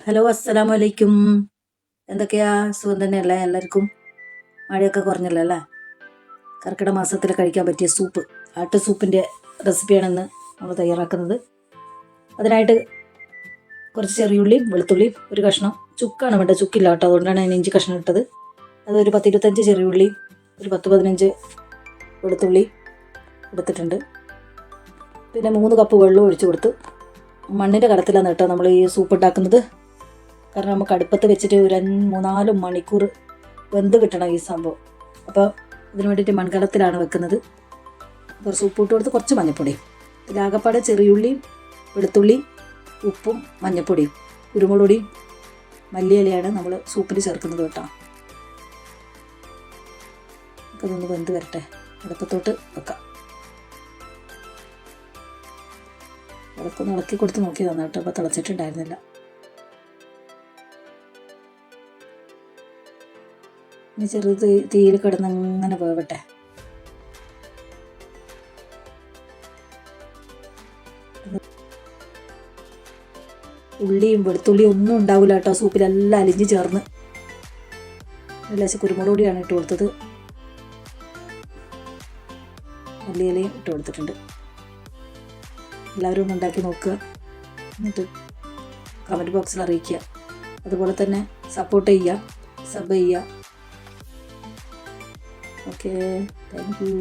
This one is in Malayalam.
ഹലോ, അസ്സലാമു അലൈക്കും. എന്തൊക്കെയാ, സുഖം തന്നെയല്ലേ എല്ലാവർക്കും? മഴയൊക്കെ കുറഞ്ഞല്ലോ അല്ലേ? കർക്കിടക മാസത്തിൽ കഴിക്കാൻ പറ്റിയ സൂപ്പ്, ആട്ട് സൂപ്പിൻ്റെ റെസിപ്പിയാണെന്ന് നമ്മൾ തയ്യാറാക്കുന്നത്. അതിനായിട്ട് കുറച്ച് ചെറിയുള്ളിയും വെളുത്തുള്ളിയും ഒരു കഷ്ണം ചുക്കാണ് വേണ്ടത്. ചുക്കില്ല കേട്ടോ, അതുകൊണ്ടാണ് ഞാൻ ഇഞ്ചി കഷ്ണം ഇട്ടത്. അതൊരു 10-25 ചെറിയുള്ളി, ഒരു 10-15 വെളുത്തുള്ളി എടുത്തിട്ടുണ്ട്. പിന്നെ 3 കപ്പ് വെള്ളം ഒഴിച്ചു കൊടുത്തു. മണ്ണിൻ്റെ കലത്തിലാണ് കേട്ടോ നമ്മൾ ഈ സൂപ്പ് ഉണ്ടാക്കുന്നത്. കാരണം നമുക്ക് അടുപ്പത്ത് വെച്ചിട്ട് ഒരു 3-4 മണിക്കൂർ വെന്ത് കിട്ടണം ഈ സംഭവം. അപ്പോൾ ഇതിന് വേണ്ടിയിട്ട് മൺകലത്തിലാണ് വെക്കുന്നത്. കുറച്ച് ഉപ്പിട്ട് കൊടുത്ത് കുറച്ച് മഞ്ഞൾപ്പൊടിയും, ഇതിലാകപ്പാടെ ചെറിയുള്ളിയും വെളുത്തുള്ളി, ഉപ്പും മഞ്ഞൾപ്പൊടിയും കുരുമുളക് പൊടിയും മല്ലിയിലയാണ് നമ്മൾ സൂപ്പിൽ ചേർക്കുന്നത് കേട്ടോ. അപ്പോൾ ഇതൊന്ന് വെന്ത് വരട്ടെ, അടുപ്പത്തോട്ട് വെക്കാം. ഇളക്കൊന്ന് ഇളക്കി കൊടുത്ത് നോക്കിയതാണ് കേട്ടോ. അപ്പോൾ തിളച്ചിട്ടുണ്ടായിരുന്നില്ല. ഇനി ചെറുത് തീയിൽ കിടന്ന് അങ്ങനെ വേവട്ടെ. ഉള്ളിയും വെളുത്തുള്ളിയും ഒന്നും ഉണ്ടാവില്ല കേട്ടോ സൂപ്പിലെല്ലാം അലിഞ്ഞ് ചേർന്ന്. ലേശം കുരുമുളക് പൊടിയാണ് ഇട്ട് കൊടുത്തത്, മല്ലിയിലയും ഇട്ട് കൊടുത്തിട്ടുണ്ട്. എല്ലാവരും ഒന്ന് ഉണ്ടാക്കി നോക്കുക, എന്നിട്ട് കമൻറ്റ് ബോക്സിൽ അറിയിക്കുക. അതുപോലെ തന്നെ സപ്പോർട്ട് ചെയ്യുക, സബ് ചെയ്യുക. Okay, thank you.